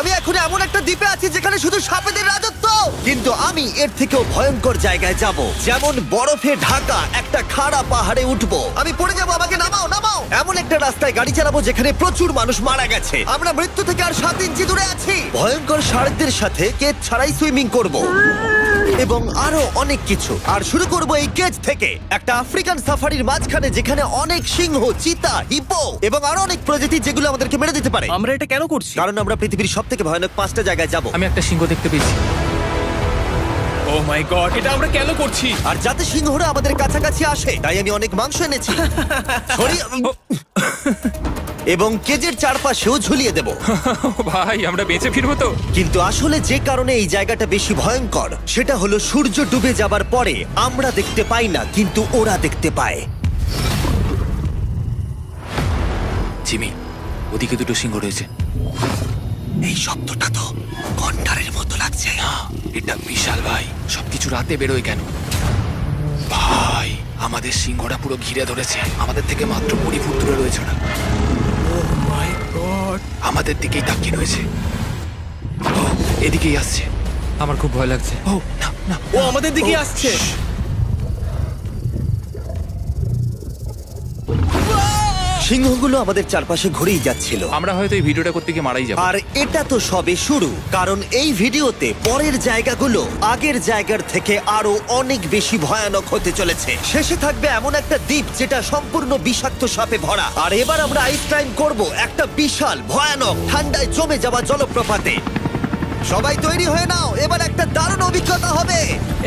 আমি এখন এমন একটা দ্বীপে আছি যেখানে শুধু সাপেদের রাজত্ব, কিন্তু আমি এর থেকেও ভয়ঙ্কর জায়গায় যাব, যেমন বরফে ঢাকা একটা খাড়া পাহাড়ে উঠবো। আমি পড়ে যাবো, আমাকে নামাও নামাও। এমন একটা রাস্তায় গাড়ি চালাবো যেখানে প্রচুর মানুষ মারা গেছে। আমরা মৃত্যু থেকে আর 7 ইঞ্চি দূরে আছি। ভয়ঙ্কর শার্কদের সাথে কেজ ছাড়াই সুইমিং করব এবং আরো অনেক কিছু। আর শুরু করব এই কেজ থেকে, একটা আফ্রিকান সাফারির মাঝখানে যেখানে অনেক সিংহ, চিতা, হিপো এবং আরো অনেক প্রজাতি যেগুলো আমাদেরকে মেরে দিতে পারে। আমরা এটা কেন করছি? কারণ আমরা পৃথিবীর সবথেকে ভয়ানক 5টা জায়গায় যাব। আমি একটা সিংহ দেখতে পেয়েছি। ও মাই গড, এটা আমরা কেন করছি? আর যাতে সিংহরা আমাদের কাছাকাছি আসে তাই আমি অনেক মাংস এনেছি। এবং কেজের চারপাশেও ঝুলিয়ে দেব। ভাই আমরা বেঁচে ফিরবো তো? কিন্তু আসলে যে কারণে এই জায়গাটা বেশি ভয়ঙ্কর সেটা হলো সূর্য ডুবে যাবার পরে আমরা দেখতে পাই না, কিন্তু ওরা দেখতে পায়। জিমি, ওদিকে দুটো সিংহ রয়েছে। এই শব্দটা তো কণ্ঠারের মতো লাগছে। না, এটা বিশাল ভাই। সবকিছু রাতে বেরোয় কেন? ভাই, আমাদের সিংহটা পুরো ঘিরে ধরেছে। আমাদের থেকে মাত্র 20 ফুট দূরে রয়েছে ওরা। ও মাই গড, আমাদের দিকেই তাকিয়ে রয়েছে। ও, এদিকেই আসছে। আমার খুব ভয় লাগছে। ও না না, ও আমাদের দিকে আসছে। সিংহগুলো আমাদের চারপাশে ঘুরেই যাচ্ছিল। আমরা হয়তো এই ভিডিওটা করতে গিয়ে মারাই যাবো। আর এটা তো সবে শুরু, কারণ এই ভিডিওতে পরের জায়গাগুলো আগের জায়গার থেকে আরো অনেক বেশি ভয়ানক হতে চলেছে। শেষে থাকবে এমন একটা দ্বীপ যেটা সম্পূর্ণ বিষাক্ত সাপে ভরা। আর এবার আমরা আইস ক্লাইম্ব করব একটা বিশাল ভয়ানক ঠান্ডায় জমে যাওয়া জলপ্রপাতে। সবাই তৈরি হয়ে নাও, এবার একটা দারুণ অভিজ্ঞতা হবে।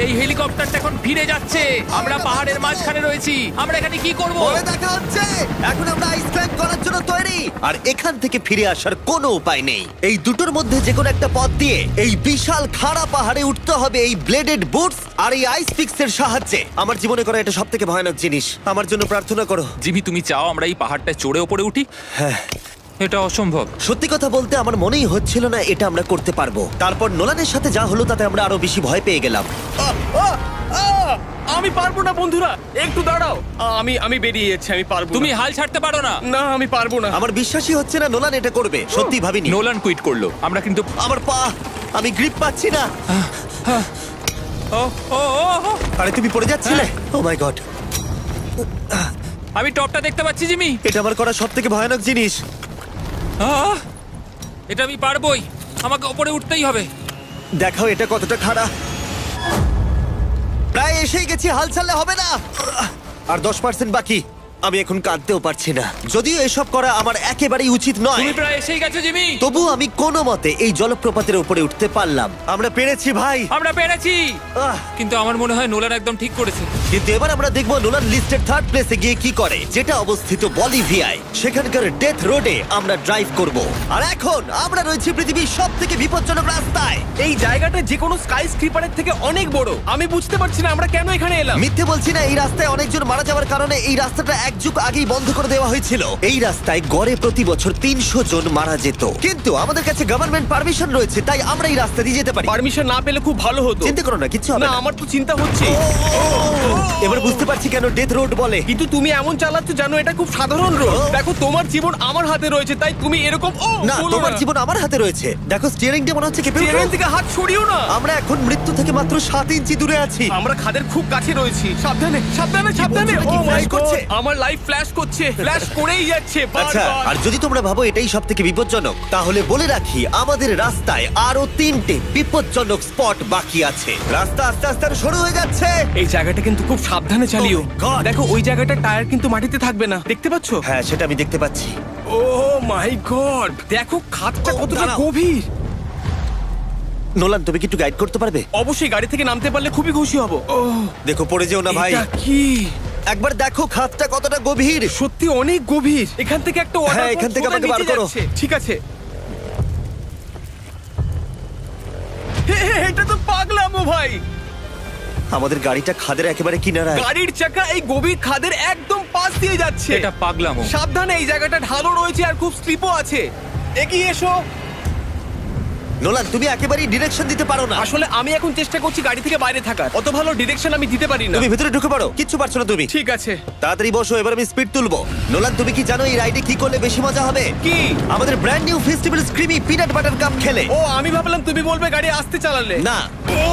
এই হেলিকপ্টারটা এখন ফিরে যাচ্ছে। আমরা পাহাড়ের মাঝখানে রয়েছি। আমরা এখানে কি করব? পরে দেখা হচ্ছে। এখন আমরা আইস ক্লাইম্ব করার জন্য তৈরি, আর এখান থেকে ফিরে আসার কোনো উপায় নেই। এই দুটোর মধ্যে যে কোনো একটা পথ দিয়ে এই বিশাল খাড়া পাহাড়ে উঠতে হবে এই ব্লেডেড বুটস আর এই আইস পিক্সের সাহায্যে। আমার জীবনে করা এটা সবথেকে ভয়ানক জিনিস। আমার জন্য প্রার্থনা করো। জিমি, তুমি চাও আমরা এই পাহাড়টা চড়ে ওপরে উঠি? হ্যাঁ, এটা অসম্ভব। সত্যি কথা বলতে আমার মনেই হচ্ছিল না এটা আমরা করতে পারবো। তারপর নোলানের সাথে যা হলো তাতে আমরা আরো বেশি ভয় পেয়ে গেলাম। আমি পারবো না বন্ধুরা, একটু দাঁড়াও। আমি বেরিয়ে যাচ্ছি, আমি পারবো তুমি না। হাল ছাড়তে পারো না। না, আমি পারবো না। আমার বিশ্বাসই হচ্ছে না নোলান এটা করবে। সত্যি ভাবিনি। নোলান কুইট করলো। আমরা কিন্তু আমার পা, আমি গ্রিপ পাচ্ছি না। ও ও ও ও, আরে তুমি পড়ে যাচ্ছিলে? ও মাই গড, আমি টপটা দেখতে পাচ্ছি জিমি। এটা আমার করা সবথেকে ভয়ানক জিনিস। আহ! এটা আমি পারবোই। আমাকে ওপরে উঠতেই হবে। দেখাও এটা কতটা খাড়া। প্রায় এসেই গেছি, হাল ছাড়লে হবে না। আর 10% বাকি। আমি এখন কাঁদতেও পারছি না, যদিও এসব করা আমার একেবারেই উচিত নয়। তুমি প্রায় এসেই গেছো জিমি। তবু আমি কোনো মতে এই জলপ্রপাতের উপরে উঠতে পারলাম। আমরা পেরেছি ভাই। আমরা পেরেছি। আহ, কিন্তু আমার মনে হয় নোলান একদম ঠিক করেছে। কিন্তু এবার আমরা দেখবো নোলান লিস্টের 3rd প্লেসে গিয়ে কি করে, যেটা অবস্থিত বলিভিয়ায়। সেখানকার ডেথ রোডে আমরা ড্রাইভ করব। আর এখন আমরা রয়েছি পৃথিবীর সবথেকে বিপজ্জনক রাস্তায়। এই জায়গাটা যে কোনো স্কাই স্ক্রিপারের থেকে অনেক বড়। আমি বুঝতে পারছি না আমরা কেন এখানে এলাম। মিথ্যে বলছি না, এই রাস্তায় অনেকজন মারা যাওয়ার কারণে এই রাস্তাটা এক যুগ আগেই বন্ধ করে দেওয়া হয়েছিল। এই রাস্তায় গড়ে প্রতি বছর 300 জন মারা যেত, কিন্তু আমাদের কাছে গভর্নমেন্ট পারমিশন রয়েছে, তাই আমরা এই রাস্তা দিয়ে যেতে পারি। পারমিশন না পেলে খুব ভালো হতো। চিন্তা করো না, কিচ্ছু হবে না, না। আমার তো চিন্তা হচ্ছে। এবার বুঝতে পারছি কেন ডেথ রোড বলে। কিন্তু তুমি এমন চালাচ্ছ জানো এটা খুব সাধারণ রোড। ও। দেখো, তোমার জীবন আমার হাতে রয়েছে, তাই তুমি এরকম না, তোমার জীবন আমার হাতে রয়েছে। দেখো স্টিয়ারিংটা মনে হচ্ছে কেঁপে উঠলো। থেকে হাত ছড়িও না। আমরা এখন মৃত্যু থেকে মাত্র 7 ইঞ্চি দূরে আছি। আমরা খাদের খুব কাছে রয়েছি। সাবধানে সাবধানে সাবধানে। বলছো, ও নাকি মাই flash গড, করছে? আমার লাইফ ফ্ল্যাশ করছে, ফ্ল্যাশ করেই যাচ্ছে আচ্ছা, বারবার। আর যদি তোমরা ভাবো এটাই সব থেকে বিপজ্জনক, তাহলে বলে রাখি আমাদের রাস্তায় আরো 3টে বিপজ্জনক স্পট বাকি আছে। রাস্তা আস্তে আস্তে আরো সরু হয়ে যাচ্ছে। এই জায়গাটা কিন্তু খুব সাবধানে চালিও। Oh my God! দেখো, ওই জায়গাটা টায়ার কিন্তু মাটিতে থাকবে না, দেখতে পাচ্ছো? হ্যাঁ, সেটা আমি দেখতে পাচ্ছি। ও মাই গড, দেখো খাদটা Oh, কতটা দাঁড়াও। গভীর। নোলান, তুমি কি একটু গাইড করতে পারবে? অবশ্যই, গাড়ি থেকে নামতে পারলে খুবই খুশি হব। ও, দেখো পড়ে যেও না ভাই। এটা কি? একবার দেখো খাতটা কতটা গভীর। সত্যি অনেক গভীর। এখান থেকে একটা ওয়াটার হ্যাঁ, এখান থেকে আমাকে বার করো। ঠিক আছে। এটা তো পাগলামো ভাই। আমাদের গাড়িটা খাদের একেবারে কিনারায়। গাড়ির চাকা এই গভীর খাদের একদম পাশ দিয়ে যাচ্ছে। এটা পাগলামো। সাবধানে, এই জায়গাটা ঢালু রয়েছে আর খুব স্লিপও আছে। এগিয়ে এসো। নোলান, তুমি একেবারেই ডিরেকশন দিতে পারো না। আসলে আমি এখন চেষ্টা করছি গাড়ি থেকে বাইরে থাকার। অত ভালো ডিরেকশন আমি দিতে পারি না। তুমি ভিতরে ঢুকে পারো, কিচ্ছু পারছো না তুমি। ঠিক আছে। তাড়াতাড়ি বসো, এবার আমি স্পিড তুলবো। নোলান, তুমি কি জানো এই রাইডে কি করলে বেশি মজা হবে? কি? আমাদের brand new festival screamy peanut butter cup খেলে। ও, আমি ভাবলাম তুমি বলবে গাড়ি আসতে চালালে। না, ও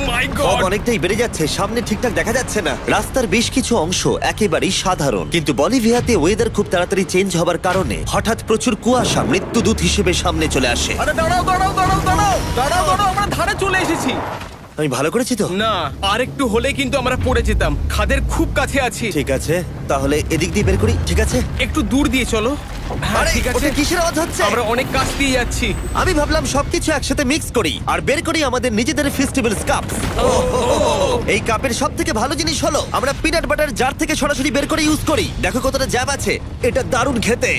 মাই ফগ গড। অনেকটাই বেড়ে যাচ্ছে, সামনে ঠিকঠাক দেখা যাচ্ছে না। রাস্তার বেশ কিছু অংশ একেবারেই সাধারণ, কিন্তু বলিভিয়াতে ওয়েদার খুব তাড়াতাড়ি চেঞ্জ হবার কারণে হঠাৎ প্রচুর কুয়াশা মৃত্যুদূত হিসেবে সামনে চলে আসে। আরে দাঁড়াও দাঁড়াও দাঁড়াও দাঁড়াও দাঁড়াও দাঁড়াও, আমরা ধারে চলে এসেছি। আমি ভালো করেছি তো? না, আর একটু হলে কিন্তু আমরা পড়ে যেতাম। খাদের খুব কাছে আছি। ঠিক আছে, তাহলে এদিক দিয়ে বের করি। ঠিক আছে, একটু দূর দিয়ে চলো। হ্যাঁ আরে, ঠিক আছে। ওটা কিসের আওয়াজ হচ্ছে? আমরা অনেক কাছ দিয়ে যাচ্ছি। আমি ভাবলাম সবকিছু একসাথে মিক্স করি আর বের করি আমাদের নিজেদের ফেস্টিভ্যাল কাপ। এই কাপের সব থেকে ভালো জিনিস হলো আমরা পিনাট বাটার জার থেকে সরাসরি বের করে ইউজ করি। দেখো কতটা জ্যাব আছে, এটা দারুণ খেতে।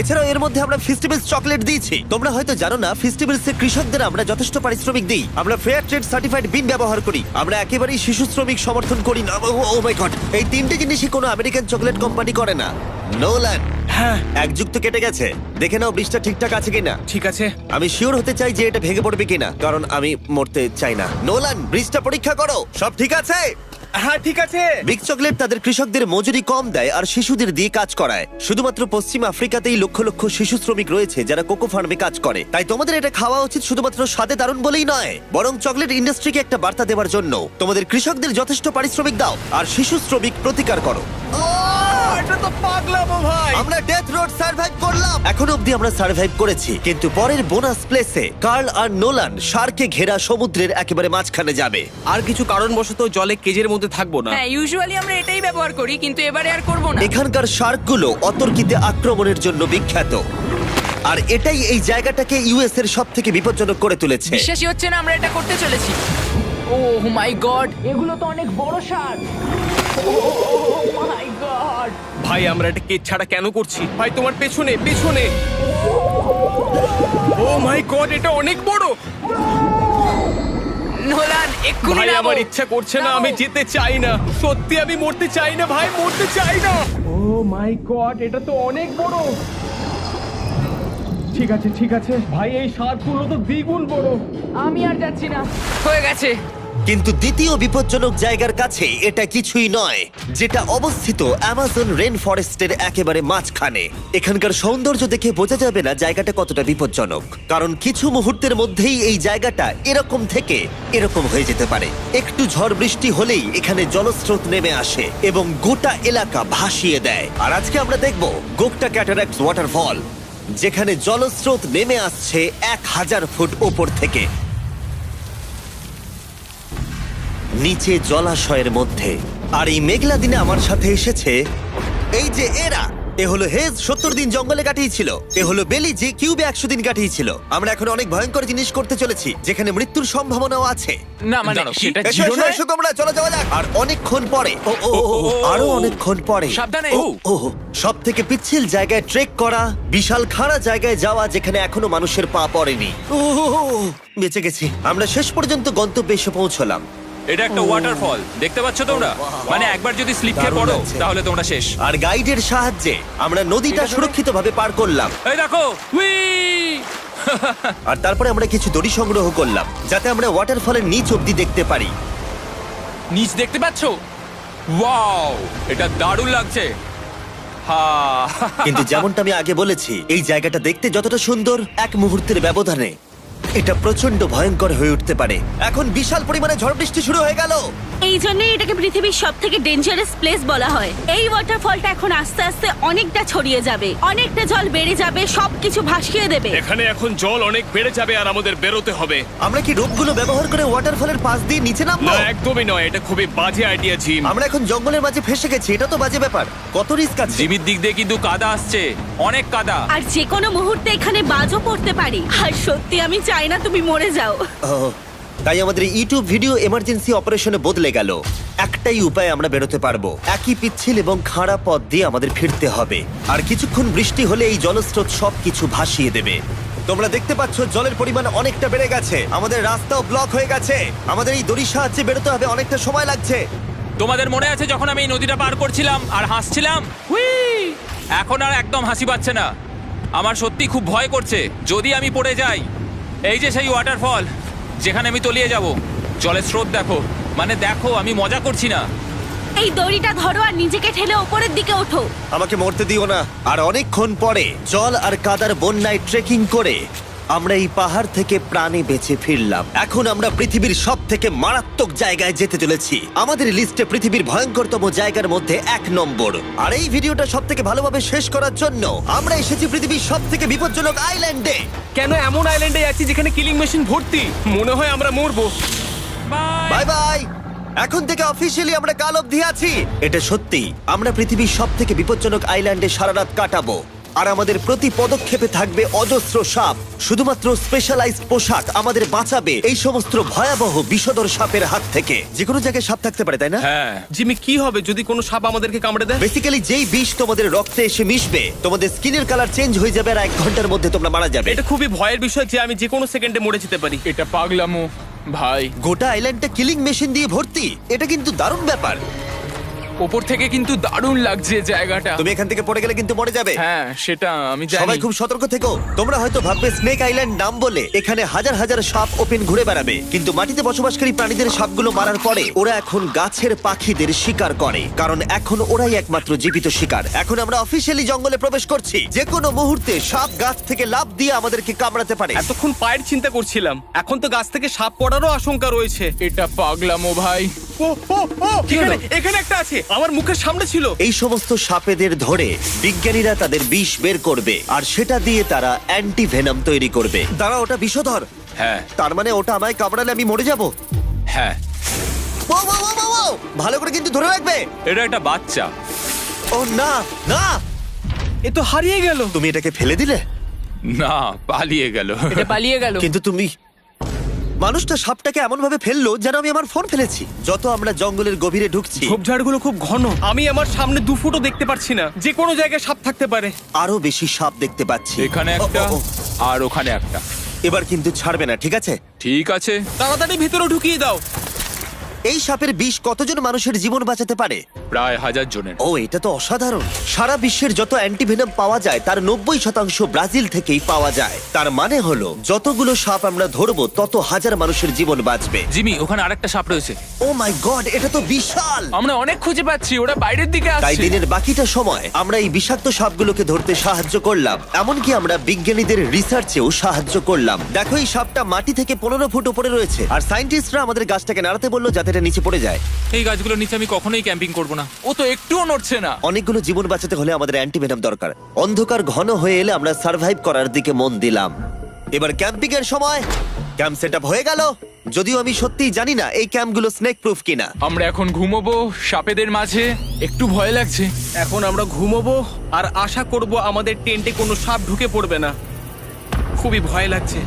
এছাড়াও এর মধ্যে আমরা ফেস্টিভ্যালস চকলেট দিয়েছি। তোমরা হয়তো জানো না, ফেস্টিভ্যালস এর কৃষকদের আমরা যথেষ্ট পারিশ্রমিক দিই। আমরা ফেয়ার ট্রেড সার্টিফাইড বিন ব্যবহার করি। আমরা একেবারেই শিশু শ্রমিক সমর্থন করি না। ও মাই গড, এই তিনটে জিনিসই কোনো আমেরিকান চকলেট কোম্পানি করে না। নোলান, হ্যাঁ এক যুগ তো কেটে গেছে, দেখে নাও ব্রিজটা ঠিকঠাক আছে কিনা। ঠিক আছে। আমি শিওর হতে চাই যে এটা ভেঙে পড়বে কিনা, কারণ আমি মরতে চাই না। নোলান, ব্রিজটা পরীক্ষা করো, সব ঠিক আছে? হ্যাঁ ঠিক আছে। বিগ চকলেট তাদের কৃষকদের মজুরি কম দেয় আর শিশুদের দিয়ে কাজ করায়। শুধুমাত্র পশ্চিম আফ্রিকাতেই লক্ষ লক্ষ শিশু শ্রমিক রয়েছে যারা কোকো ফার্মে কাজ করে। তাই তোমাদের এটা খাওয়া উচিত শুধুমাত্র স্বাদে দারুণ বলেই নয়, বরং চকলেট ইন্ডাস্ট্রিকে একটা বার্তা দেওয়ার জন্য। তোমাদের কৃষকদের যথেষ্ট পারিশ্রমিক দাও আর শিশু শ্রমিক প্রতিকার করো। এটা তো পাগলামো ভাই। আমরা ডেথ রোড সার্ভাইভ করলাম। এখন অবধি আমরা সার্ভাইভ করেছি, কিন্তু পরের বোনাস প্লেসে কার্ল আর নোলান শার্কে ঘেরা সমুদ্রের একেবারে মাঝখানে যাবে। আর কিছু কারণবশত জলে কেজের মধ্যে থাকবো না। হ্যাঁ, ইউজুয়ালি আমরা এটাই ব্যবহার করি, কিন্তু এবারে আর করব না। এখানকার শার্কগুলো অতর্কিতে আক্রমণের জন্য বিখ্যাত, আর এটাই এই জায়গাটাকে ইউএস এর সব থেকে বিপজ্জনক করে তুলেছে। বিশ্বাসই হচ্ছে না আমরা এটা করতে চলেছি। ও মাই গড, এগুলো তো অনেক বড় শার্ক। ও মাই গড। ভাই, আমরা এটা কেজ ছাড়া কেন করছি? ভাই, তোমার পেছনে পেছনে। ও মাই গড, এটা অনেক বড়। নোলান, এক্ষুনি ভাই, নামো। আমার ইচ্ছা করছে না, আমি যেতে চাই না। সত্যি আমি মরতে চাই না ভাই, মরতে চাই না। ও মাই গড, এটা তো অনেক বড়। ঠিক আছে ঠিক আছে ভাই, এই শার্কগুলো তো দ্বিগুণ বড়। আমি আর যাচ্ছি না, হয়ে গেছে। কিন্তু দ্বিতীয় বিপজ্জনক জায়গার কাছে এটা কিছুই নয়, যেটা অবস্থিত অ্যামাজন রেন ফরেস্টের একেবারে মাঝখানে। এখানকার সৌন্দর্য দেখে বোঝা যাবে না জায়গাটা কতটা বিপজ্জনক, কারণ কিছু মুহূর্তের মধ্যেই এই জায়গাটা এরকম থেকে এরকম হয়ে যেতে পারে। একটু ঝড় বৃষ্টি হলেই এখানে জলস্রোত নেমে আসে এবং গোটা এলাকা ভাসিয়ে দেয়। আর আজকে আমরা দেখব গোকটা ক্যাটারাক্ট ওয়াটারফল, যেখানে জলস্রোত নেমে আসছে 1000 ফুট ওপর থেকে নিচে জলাশয়ের মধ্যে। আর এই মেঘলা দিনে আমার সাথে এসেছে এই যে এরা। এ হলো হেজ, 70 দিন জঙ্গলে কাটিয়েছিল। এ হলো বেলি, যে কিউবে 100 দিন কাটিয়েছিল। আমরা এখন অনেক ভয়ঙ্কর জিনিস করতে চলেছি, যেখানে মৃত্যুর সম্ভাবনাও আছে। না মানে সেটা এসো, ছিল এসো, না। এসো তোমরা, চলো যাওয়া যাক। আর অনেকক্ষণ পরে আরো অনেকক্ষণ পরে সাবধানে। সব থেকে পিচ্ছিল জায়গায় ট্রেক করা, বিশাল খাড়া জায়গায় যাওয়া যেখানে এখনো মানুষের পা পড়েনি। বেঁচে গেছি। আমরা শেষ পর্যন্ত গন্তব্যে এসে পৌঁছলাম। এটা একটা ওয়াটারফল, দেখতে পাচ্ছ তোমরা? মানে একবার যদি স্লিপ খেয়ে দারুণ পড়ো লাগছে। তাহলে তোমরা শেষ। আর গাইডের সাহায্যে আমরা নদীটা সুরক্ষিতভাবে পার করলাম। এই দেখো, উই! আর তারপরে আমরা কিছু দড়ি সংগ্রহ করলাম, যাতে আমরা ওয়াটারফলের নিচ অব্দি দেখতে পারি। নিচ দেখতে পাচ্ছ? ওয়াও, এটা দারুণ লাগছে। হা! কিন্তু যেমনটা আমি আগে বলেছি, এই জায়গাটা দেখতে যতটা সুন্দর, এক মুহূর্তের ব্যবধানে এটা প্রচন্ড ভয়ঙ্কর হয়ে উঠতে পারে। এখন বিশাল পরিমাণে ঝড় বৃষ্টি শুরু হয়ে গেল। এই জন্যই এটাকে পৃথিবীর সব থেকে ডেঞ্জারাস প্লেস বলা হয়। এই ওয়াটারফলটা এখন আস্তে আস্তে অনেকটা ছড়িয়ে যাবে, অনেকটা জল বেড়ে যাবে, সবকিছু ভাসিয়ে দেবে। এখানে এখন জল অনেক বেড়ে যাবে আর আমাদের বেরোতে হবে। আমরা কি রোপগুলো ব্যবহার করে ওয়াটারফলের পাশ দিয়ে নিচে নামবো? না, একদমই নয়, এটা খুবই বাজে আইডিয়া জিম। আমরা এখন জঙ্গলের মাঝে ফেসে গেছি, এটা তো বাজে ব্যাপার। কত রিস্ক আছে। জিমির দিক দিয়ে কিন্তু কাদা আসছে, অনেক কাদা। আর যে কোনো মুহূর্তে এখানে বাজও পড়তে পারি। আর সত্যি আমি চাই না তুমি মরে যাও। তাই আমাদের ইউটিউব ভিডিও এমার্জেন্সি অপারেশনে বদলে গেল। একটাই উপায় আমরা বেরোতে পারবো, একই পিচ্ছিল এবং খাড়া পথ দিয়ে আমাদের ফিরতে হবে। আর কিছুক্ষণ বৃষ্টি হলে এই জলস্রোত সবকিছু ভাসিয়ে দেবে। তোমরা দেখতে পাচ্ছ জলের পরিমাণ অনেকটা বেড়ে গেছে, আমাদের রাস্তাও ব্লক হয়ে গেছে। আমাদের এই দড়ির সাহায্যে বেরোতে হবে, অনেকটা সময় লাগছে। তোমাদের মনে আছে যখন আমি এই নদীটা পার করছিলাম আর হাসছিলাম? হুই! এখন আর একদম হাসি পাচ্ছে না। আমার সত্যি খুব ভয় করছে, যদি আমি পড়ে যাই। এই যে সেই ওয়াটারফল যেখানে আমি তলিয়ে যাব। জলের স্রোত দেখো, মানে দেখো, আমি মজা করছি না। এই দড়িটা ধরো আর নিজেকে ঠেলে ওপরের দিকে ওঠো। আমাকে মরতে দিও না। আর অনেকক্ষণ পরে জল আর কাদার বন্যায় ট্রেকিং করে আমরা এই পাহাড় থেকে প্রাণে বেঁচে ফিরলাম। এখন আমরা পৃথিবীর সব থেকে মারাত্মক জায়গায় যেতে চলেছি। আমাদের লিস্টে পৃথিবীর ভয়ঙ্করতম জায়গার মধ্যে 1 নম্বর। আর এই ভিডিওটা সব থেকে ভালোভাবে শেষ করার জন্য আমরা এসেছি পৃথিবীর সব থেকে বিপজ্জনক আইল্যান্ডে। কেন এমন আইল্যান্ডে আছি যেখানে কিলিং মেশিন ভর্তি? মনে হয় আমরা মরবো। Bye bye. এখন থেকে অফিসিয়ালি আমরা কাল অবধি আছি। এটা সত্যি, আমরা পৃথিবীর সব থেকে বিপজ্জনক আইল্যান্ডে সারা রাত কাটাবো। আর আমাদের প্রতি পদক্ষেপে থাকবে অজস্র সাপ। শুধুমাত্র স্পেশালাইজড পোশাক আমাদের বাঁচাবে এই সমস্ত ভয়াবহ বিষধর সাপের হাত থেকে। যে কোনো জায়গায় সাপ থাকতে পারে, তাই না? হ্যাঁ, জিমি, কি হবে যদি কোনো সাপ আমাদেরকে কামড়ে দেয়? বেসিক্যালি যেই বিষ তোমাদের রক্তে এসে মিশবে, তোমাদের স্কিনের কালার চেঞ্জ হয়ে যাবে আর 1 ঘন্টার মধ্যে তোমরা মারা যাবে। এটা খুবই ভয়ের বিষয় যে আমি যে কোনো সেকেন্ডে মরে যেতে পারি। এটা পাগলামো ভাই। গোটা আইল্যান্ডটা কিলিং মেশিন দিয়ে ভর্তি। এটা কিন্তু দারুণ ব্যাপার। ওপর থেকে কিন্তু দারুণ লাগছে জায়গাটা। তুমি এখান থেকে পড়ে গেলে কিন্তু মরে যাবে। হ্যাঁ, সেটা আমি জানি। সবাই খুব সতর্ক থেকো। তোমরা হয়তো ভাববে স্নেক আইল্যান্ড নাম বলে এখানে হাজার হাজার সাপ ওপেন ঘুরে বেড়াবে, কিন্তু মাটিতে বসবাসকারী প্রাণীদের সাপগুলো মারার পরে ওরা এখন গাছের পাখিদের শিকার করে, কারণ এখন ওরাই একমাত্র জীবিত শিকার। এখন আমরা অফিসিয়ালি জঙ্গলে প্রবেশ করছি। যে কোনো মুহূর্তে সাপ গাছ থেকে লাফ দিয়ে আমাদেরকে কামড়াতে পারে। এতক্ষণ পায়ের চিন্তা করছিলাম, এখন তো গাছ থেকে সাপ পড়ারও আশঙ্কা রয়েছে। এটা পাগলামো ভাই। ও ও ও, এখানে একটা আছে, আমার মুখের সামনে ছিল। এই সমস্ত সাপেদের ধরে বিজ্ঞানীরা তাদের বিষ বের করবে, আর সেটা দিয়ে তারা অ্যান্টি ভেনাম তৈরি করবে। দাঁড়া, ওটা বিষধর। হ্যাঁ, তার মানে ওটা আমায় কামড়ালে আমি মরে যাব। হ্যাঁ, ও, ও, ও, ও, ও! ভালো করে কিন্তু ধরে রাখবে। এটা একটা বাচ্চা। ও না না, এ তো হারিয়ে গেল। তুমি এটাকে ফেলে দিলে। না, পালিয়ে গেল। এটা পালিয়ে গেল। কিন্তু তুমি, মানুষটা সাপটাকে এমন ভাবে ফেললো যেন আমি আমার ফোন ফেলেছি। যত আমরা জঙ্গলের গভীরে ঢুকছি, ঝোপঝাড়গুলো খুব ঘন, আমি আমার সামনে 2 ফুটও দেখতে পারছি না। যে কোনো জায়গায় সাপ থাকতে পারে। আরো বেশি সাপ দেখতে পাচ্ছি। এখানে একটা ও, ও, ও। আর ওখানে একটা। এবার কিন্তু ছাড়বে না, ঠিক আছে? ঠিক আছে। তাড়াতাড়ি ভিতরে ঢুকিয়ে দাও। এই সাপের বিষ কতজন মানুষের জীবন বাঁচাতে পারে? প্রায় 1000 জনের। ও, এটা তো অসাধারণ। সারা বিশ্বের যত অ্যান্টিভেনম পাওয়া যায় তার 90% ব্রাজিল থেকেই পাওয়া যায়। তার মানে হলো যতগুলো সাপ আমরা ধরবো তত হাজার মানুষের জীবন বাঁচবে। জিমি, ওখানে আরেকটা সাপ রয়েছে। ও মাই গড, এটা তো বিশাল। আমরা অনেক খুঁজে পাচ্ছি, ওরা বাইরের দিকে তাই আসছে। দিনের বাকিটা সময় আমরা এই বিষাক্ত সাপগুলোকে ধরতে সাহায্য করলাম। এমনকি আমরা বিজ্ঞানীদের রিসার্চেও সাহায্য করলাম। দেখো, এই সাপটা মাটি থেকে 15 ফুট উপরে রয়েছে, আর সায়েন্টিস্টরা আমাদের গাছটাকে নাড়াতে বললো যাতে এটা নিচে পড়ে যায়। এই গাছগুলোর নিচে আমি কখনোই ক্যাম্পিং করব না। ও তো একটুও নড়ছে না। অনেকগুলো জীবন বাঁচাতে হলে আমাদের অ্যান্টিভেনম দরকার। অন্ধকার ঘন হয়ে এলে আমরা সার্ভাইভ করার দিকে মন দিলাম। এবার ক্যাম্পিং এর সময়। ক্যাম্প সেটআপ হয়ে গেল, যদিও আমি সত্যিই জানি না এই ক্যাম্পগুলো স্নেক প্রুফ কিনা। আমরা এখন ঘুমোবো সাপেদের মাঝে, একটু ভয় লাগছে। এখন আমরা ঘুমোবো আর আশা করব আমাদের টেন্টে কোনো সাপ ঢুকে পড়বে না। খুবই ভয় লাগছে।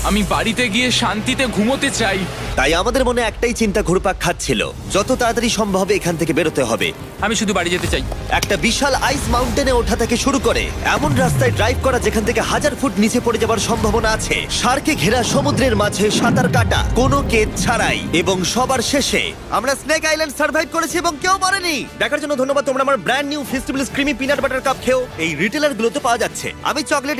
আমি বাড়িতে গিয়ে শান্তিতে ঘুমোতে চাই। তাই আমাদের মনে একটাই চিন্তা ঘুরপাক খাচ্ছিল, যত তাড়াতাড়ি সম্ভব এখান থেকে বেরোতে হবে। আমি শুধু বাড়ি যেতে চাই। একটা বিশাল আইস মাউন্টেনে ওঠা থেকে শুরু করে এমন রাস্তায় ড্রাইভ করা যেখান থেকে 1000 ফুট নিচে পড়ে যাবার সম্ভাবনা আছে, শার্কে ঘেরা সমুদ্রের মাঝে সাঁতার কাটা কোনো কেদ ছাড়াই, এবং সবার শেষে আমরা স্নেক আইল্যান্ড সার্ভাইভ করেছি এবং কেউ মরেনি। দেখার জন্য ধন্যবাদ। তোমরা আমার brand new festival creamy peanut butter cup খেও এই রিটেলার গুলোতে পাওয়া যাচ্ছে। আমি চকলেট